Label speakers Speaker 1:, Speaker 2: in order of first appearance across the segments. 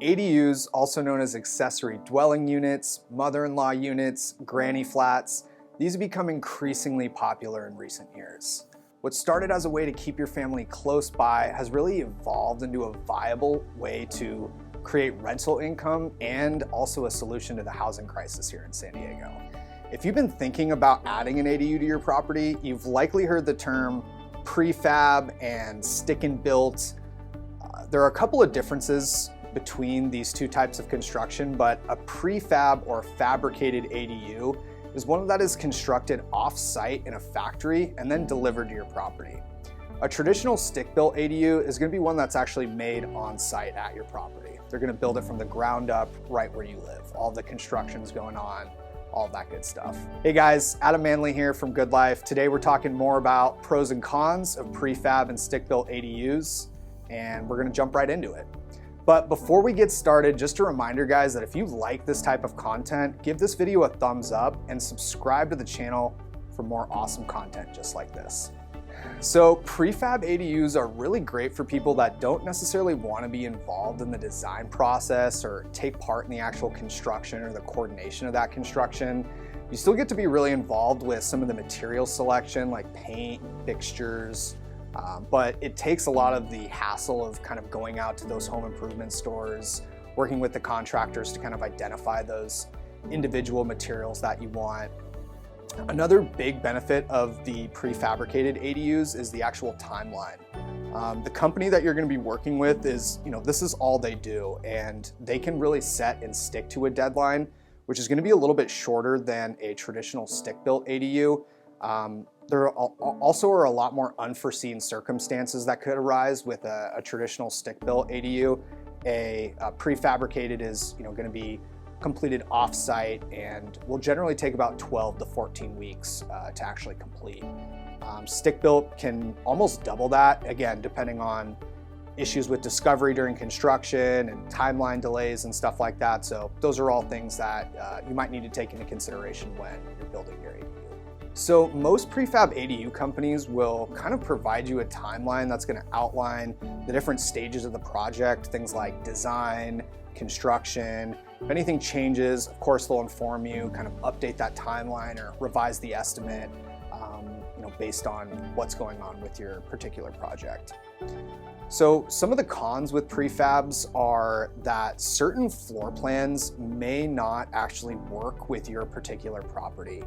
Speaker 1: ADUs, also known as accessory dwelling units, mother-in-law units, granny flats, these have become increasingly popular in recent years. What started as a way to keep your family close by has really evolved into a viable way to create rental income and also a solution to the housing crisis here in San Diego. If you've been thinking about adding an ADU to your property, you've likely heard the term prefab and stick and built. There are a couple of differences between these two types of construction, but a prefab or fabricated ADU is one that is constructed off-site in a factory and then delivered to your property. A traditional stick-built ADU is going to be one that's actually made on-site at your property. They're going to build it from the ground up right where you live. All the construction's going on, all that good stuff. Hey guys, Adam Manley here from Good Life. Today we're talking more about pros and cons of prefab and stick-built ADUs, and we're going to jump right into it. But before we get started, just a reminder guys that if you like this type of content, give this video a thumbs up and subscribe to the channel for more awesome content just like this. So prefab ADUs are really great for people that don't necessarily want to be involved in the design process or take part in the actual construction or the coordination of that construction. You still get to be really involved with some of the material selection like paint, fixtures, but it takes a lot of the hassle of kind of going out to those home improvement stores, working with the contractors to kind of identify those individual materials that you want. Another big benefit of the prefabricated ADUs is the actual timeline. The company that you're going to be working with is, this is all they do, and they can really set and stick to a deadline, which is going to be a little bit shorter than a traditional stick-built ADU. There also are a lot more unforeseen circumstances that could arise with a traditional stick-built ADU. A prefabricated is going to be completed off-site and will generally take about 12 to 14 weeks to actually complete. Stick-built can almost double that, again, depending on issues with discovery during construction and timeline delays and stuff like that. So those are all things that you might need to take into consideration when you're building your ADU. So most prefab ADU companies will kind of provide you a timeline that's going to outline the different stages of the project, things like design, construction. If anything changes, of course, they'll inform you, kind of update that timeline or revise the estimate, based on what's going on with your particular project. So some of the cons with prefabs are that certain floor plans may not actually work with your particular property.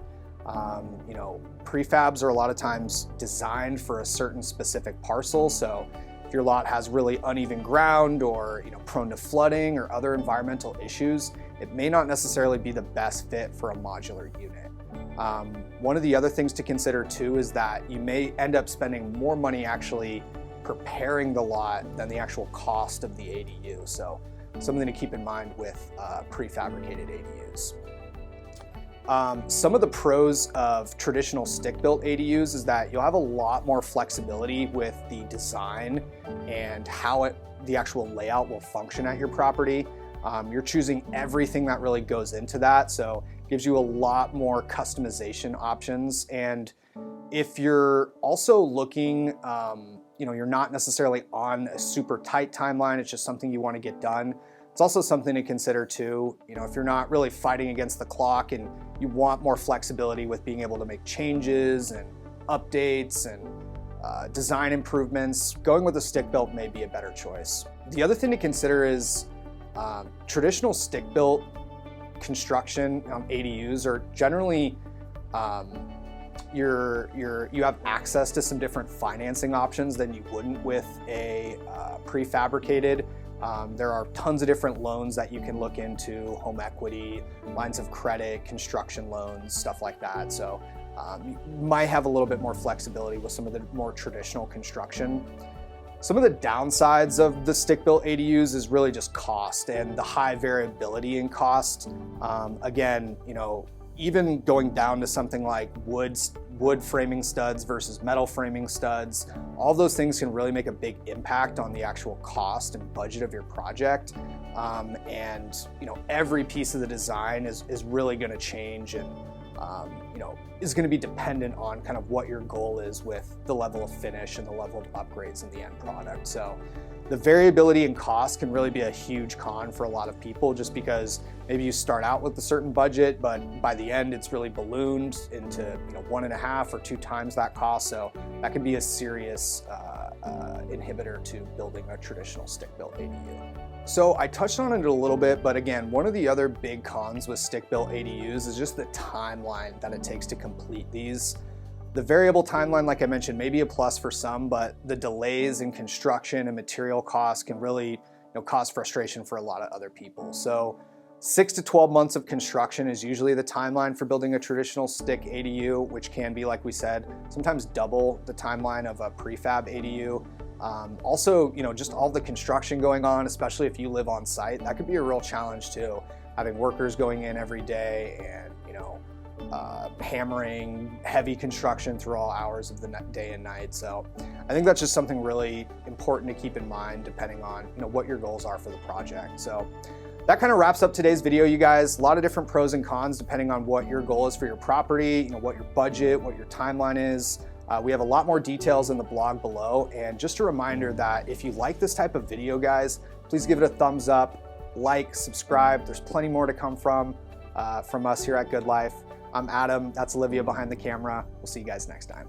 Speaker 1: Prefabs are a lot of times designed for a certain specific parcel. So if your lot has really uneven ground or prone to flooding or other environmental issues, it may not necessarily be the best fit for a modular unit. One of the other things to consider too is that you may end up spending more money actually preparing the lot than the actual cost of the ADU. So something to keep in mind with prefabricated ADUs. Some of the pros of traditional stick-built ADUs is that you'll have a lot more flexibility with the design and how the actual layout will function at your property. You're choosing everything that really goes into that, so it gives you a lot more customization options. And if you're also looking, you're not necessarily on a super tight timeline, it's just something you want to get done. It's also something to consider too, if you're not really fighting against the clock and you want more flexibility with being able to make changes and updates and design improvements, going with a stick-built may be a better choice. The other thing to consider is traditional stick-built construction ADUs are generally you have access to some different financing options than you wouldn't with a prefabricated. There are tons of different loans that you can look into, home equity, lines of credit, construction loans, stuff like that. So you might have a little bit more flexibility with some of the more traditional construction. Some of the downsides of the stick-built ADUs is really just cost and the high variability in cost. Again, even going down to something like wood framing studs versus metal framing studs, all those things can really make a big impact on the actual cost and budget of your project. And every piece of the design is really going to change and is going to be dependent on kind of what your goal is with the level of finish and the level of upgrades in the end product. So The variability in cost can really be a huge con for a lot of people, just because maybe you start out with a certain budget, but by the end it's really ballooned into 1.5 or 2 times that cost. So that can be a serious inhibitor to building a traditional stick-built ADU. So I touched on it a little bit, but again, one of the other big cons with stick-built ADUs is just the timeline that it takes to complete these. The variable timeline, like I mentioned, may be a plus for some, but the delays in construction and material costs can really cause frustration for a lot of other people. So 6 to 12 months of construction is usually the timeline for building a traditional stick ADU, which can be, like we said, sometimes double the timeline of a prefab ADU. Also, just all the construction going on, especially if you live on site, that could be a real challenge too. Having workers going in every day and hammering heavy construction through all hours of the day and night. So I think that's just something really important to keep in mind depending on what your goals are for the project. So that kind of wraps up today's video, you guys. A lot of different pros and cons depending on what your goal is for your property, what your budget, what your timeline is. We have a lot more details in the blog below. And just a reminder that if you like this type of video, guys, please give it a thumbs up, like, subscribe. There's plenty more to come from us here at Good Life. I'm Adam, that's Olivia behind the camera. We'll see you guys next time.